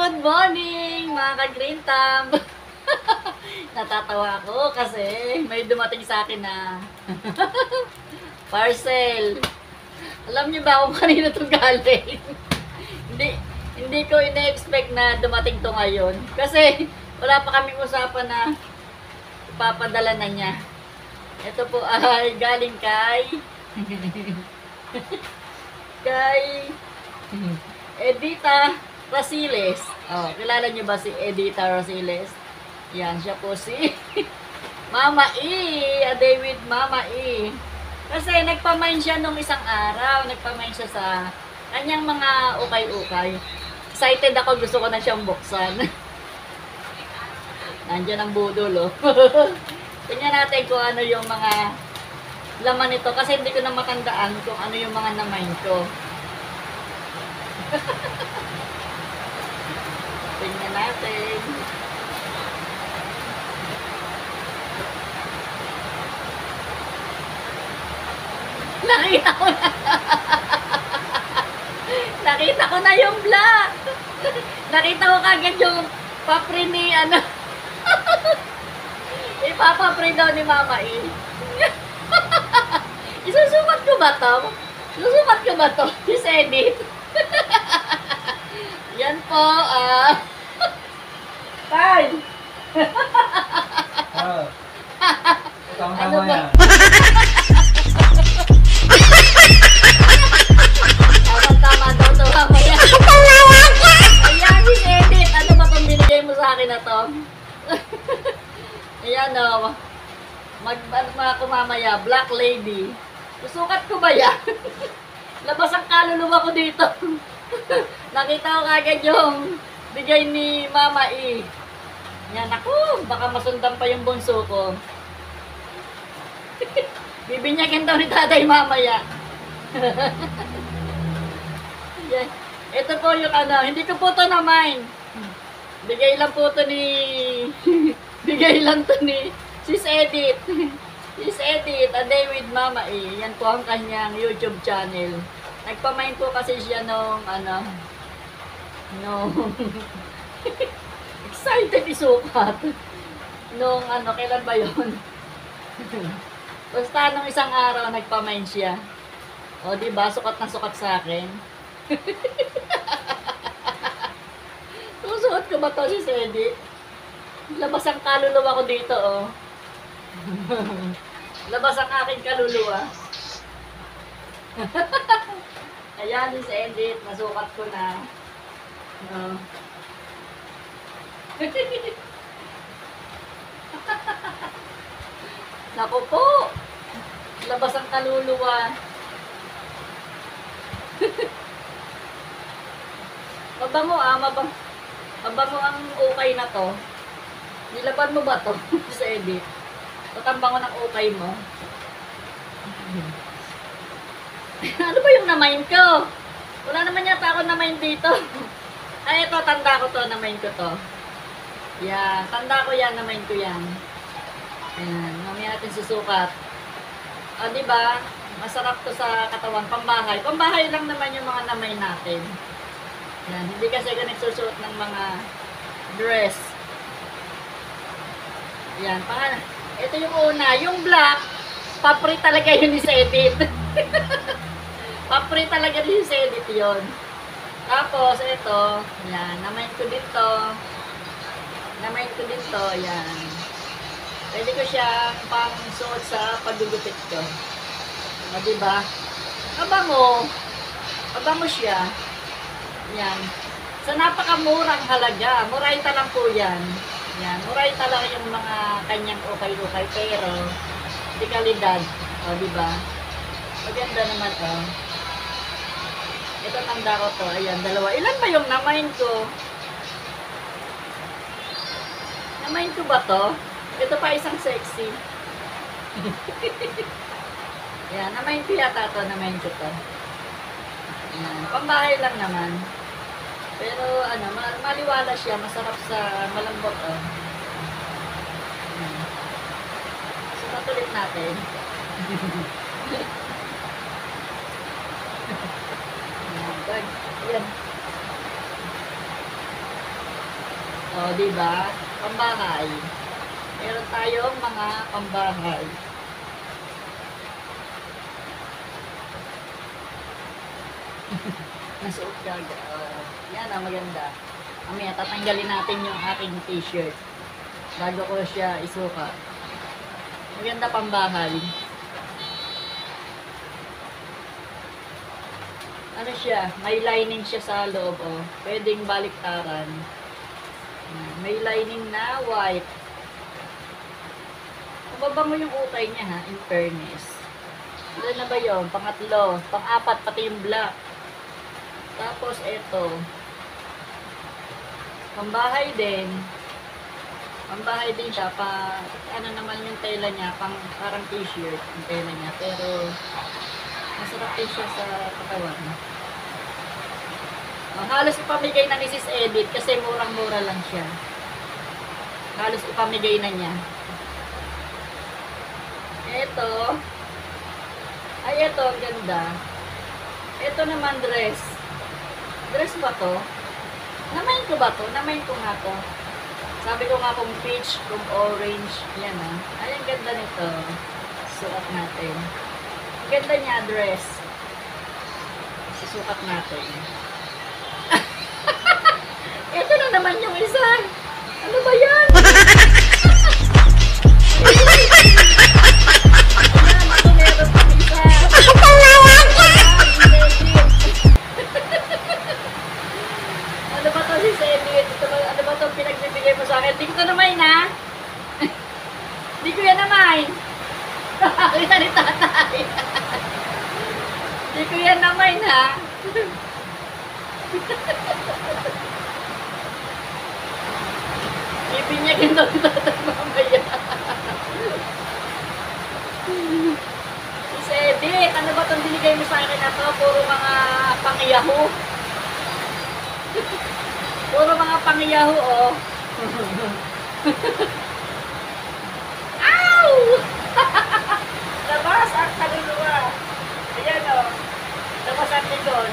Good morning, mga ka-Green Thumb! Natatawa ako kasi may dumating sa akin na parcel. Alam niyo ba kung kanino ito galing? hindi ko ina-expect na dumating to ngayon. Kasi wala pa kaming usapan na ipapadala na niya. Ito po ay galing kay Edita Rasiles. Oh, kilala niyo ba si Edita Rasiles? Yan, siya po si Mama E. A day with Mama E. Kasi nagpamain siya nung isang araw. Nagpamain siya sa kanyang mga ukay-ukay. Excited ako, gusto ko na siyang buksan. Nandiyan ang budol, oh. Tingnan natin kung ano yung mga laman nito. Kasi hindi ko na matandaan kung ano yung mga namain ko. Tingnan natin. Nakita ko na. Nakita ko na yung vlog. Nakita ko kagad yung papri ni ano. Ipapapri daw ni Mama E. Isusukat ko ba to? Isusukat ko ba to? Is-edit. Yan po, Tay! Tama ba? yan. Tama daw to, mamaya. Ayan, is-edit. Ano ba itong binigay mo sa akin na to? Ayan, o. Ako mamaya, Black Lady. Susukat ko ba yan? Labas ang kaluluwa ko dito. Nakita ko kagad yung bigay ni Mama E. Yan, ako, baka masundan pa yung bunso ko. Bibinyagan daw ni tatay mamaya. Yan. Ito po yung ano, hindi ko po ito na-mine. Bigay lang po ito ni... Bigay lang ito ni Sis Edit. Sis Edit, A Day with Mama E. Yan po ang kanyang YouTube channel. Nagpamain po kasi siya nung ano, nung excited isukat. Nung ano, kailan ba yun? Basta nung isang araw nagpamain siya. O diba, sukat na sukat sa akin. Susuot ko ba to si Sedi? Labas ang kaluluwa ko dito, oh. Labas ang aking kaluluwa. Ayan, this edit. Nasukat ko na. Naku po. Labas ang kaluluwa. Mabango mabango ang ukay na to. Nilaban mo ba to sa edit? Tatambango ng ukay mo. Ano ba yung namain ko? Wala naman yata ako namain dito. Ay, ito, tanda ko to, namain ko to. Yan, tanda ko yan, namain ko yan. Ayan, mamaya natin susukat. O, diba? Masarap to sa katawan, pambahay. Pambahay lang naman yung mga namain natin. Yan, hindi kasi ka nagsusuot ng mga dress. Yan, ito yung una. Yung black, papri talaga yun ni Edit. Papri talaga din si Edit yun. Tapos, ito, yan, namain ko dito. Namain ko dito, yan. Pwede ko siyang pang suot sa pagdugupit ko. O, diba? Mabango. Mabango siya. Yan. Sa napakamurang halaga. Murayta lang po yan. Yan. Murayta lang yung mga kanyang ukay-ukay. Pero, di kalidad. O, diba? Maganda naman, oh. Ito, tanda ko to. Ayan, dalawa. Ilan ba yung namain ko? Namain ko ba to? Ito pa isang sexy. Ayan, namain ko yata to. Namain ko to. Ayan, pambahay lang naman. Pero, ano, maliwala siya. Masarap sa malambot, oh. Ayan. So, patulit natin. Ayan. O, di ba? Pambahay. Meron tayong mga pambahay. Nasuot ka. Yan ang maganda. Mamaya, tatanggalin natin yung aking t-shirt. Bago ko siya isuka. Maganda pambahay. Ano siya? May lining siya sa loob. Oh. Pwedeng baliktaran. May lining na white. Mababango yung ukay niya ha, in fairness. Ilan na ba yun? Pangatlo. Pang-apat, pati yung black. Tapos ito. Pambahay din. Pambahay din siya. Ano naman yung tela niya, parang t-shirt yung tela niya. Pero, masarap din siya sa katawan. Halos ipamigay na ni Sis Edith kasi murang-mura lang siya. Halos ipamigay na niya. Ito. Ay, ito. Ang ganda. Ito naman dress. Dress ba to? Namain ko ba to? Namain ko nga to. Sabi ko nga kung peach, kung orange. Yan ah. Ay, ang ganda nito. Sukat natin. Ang ganda niya, dress. Susukat natin. Ito na naman yung isa. Ano ba yan? Ano ba to si Edith? Ano ba to pinagbibigay mo sa akin? Hindi ko to naman ha? Hindi ko yan naman. Kita ni tatay. Hindi ko yan naman ha? Ibinyagin daw ni tatay mamaya. Si Edith, ano ba itong binigay mo sa akin na to? Puro mga pang-yahu. Puro mga pang-yahu, oh. Ow! Labas ang kaluluwa. Ayan, oh. Labas ang likod.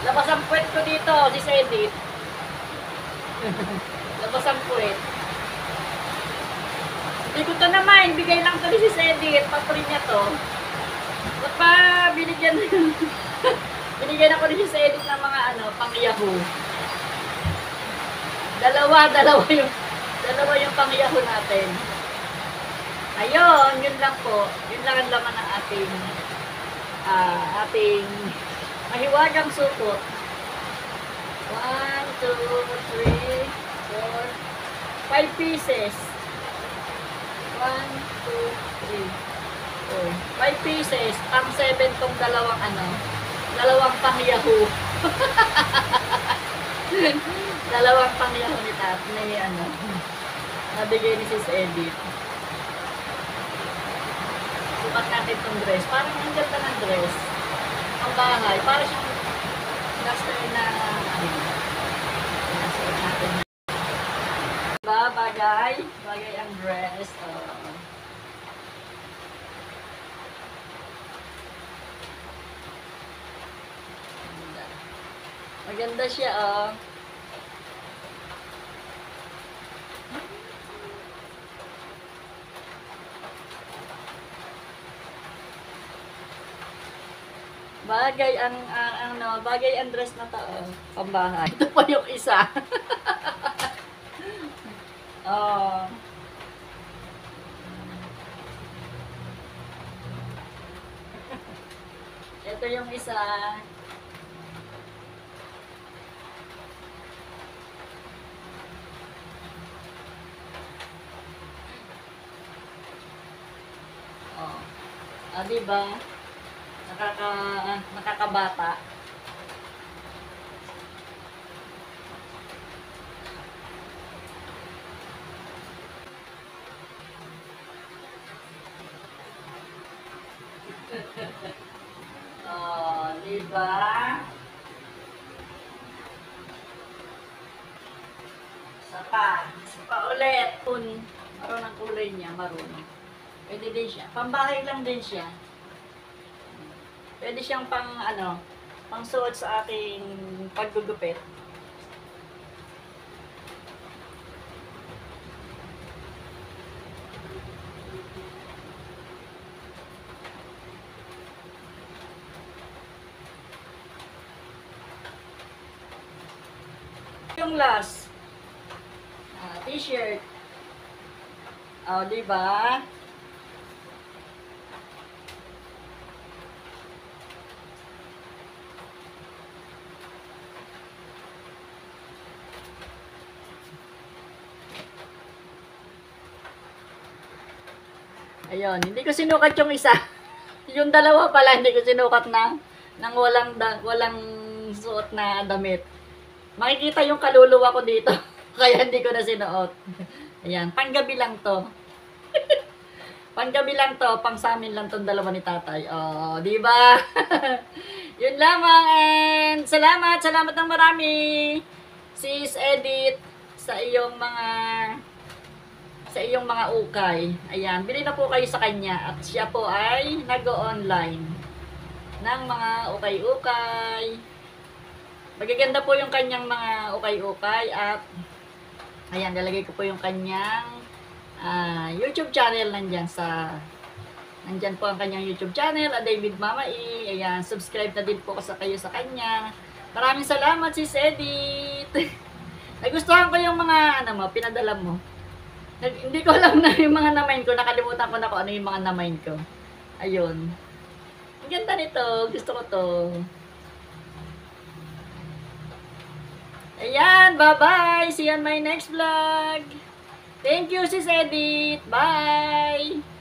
Labas ang puwet ko dito, si Edith. Labas ang puwet. Hindi ko to naman, bigay lang to ni si Edith. Papurin niya to. Ba't pa binigyan binigyan ako ni si Edith ng mga ano, pang-yahu. Dalawa yung pang-yahu natin. Ayun, yun lang po. Yun lang ang laman ng ating mahiwagang supot. 1, 2, 3, 4, 5 pieces. 1, 2, 3, 4, 5 pieces. Pang 7 tong dalawang pang-yahu. Dalawang pang-yahu ni nabigay ni Sis Edith. Sukat natin tong dress. Parang ang ganda ng dress. Ang bahay. Parang siyang duster na nasuot natin. Diba? Bagay ang dress. Maganda siya, oh. Bagay ang dress na to, oh. Pambahay. Ito pa yung isa. Oh. Ito yung isa. Oh. Diba? Nakakabata. Oh, diba? Sapa ulit. Maroon ang kulay niya, marunong. Pwede din siya. Pambahay lang din siya. Pwede siyang Pangsuot sa aking paggugupit. Yung last, t-shirt. Oh, di ba? Ayun, hindi ko sinukat yung isa. Yung dalawa pala hindi ko sinukat na nang walang suot na damit. Makikita yung kaluluwa ko dito. Kaya hindi ko na sinuot. Ayan, panggabi lang to. Panggabi lang to, pang sa amin lang tong dalawa ni tatay. Oh, di ba? Yun lamang, and salamat ng marami, Sis Edith, sa iyong mga ukay. Ayan, bili na po kayo sa kanya at siya po ay nag-online ng mga ukay-ukay. Magaganda po yung kanyang mga ukay-ukay at ayan, lalagay ko po yung kanyang YouTube channel nandyan po ang kanyang YouTube channel, David Mama E. Ayan, subscribe na din po kayo sa kanya. Maraming salamat, Sis Edith. Nagustuhan ko yung mga pinadala mo. Hindi ko alam na yung mga namain ko, nakalimutan ko na kung ano yung mga namain ko. Ayun. Ang ganda nito, gusto ko to. Ayan, bye-bye. See you on my next vlog. Thank you, Sis Edith. Bye!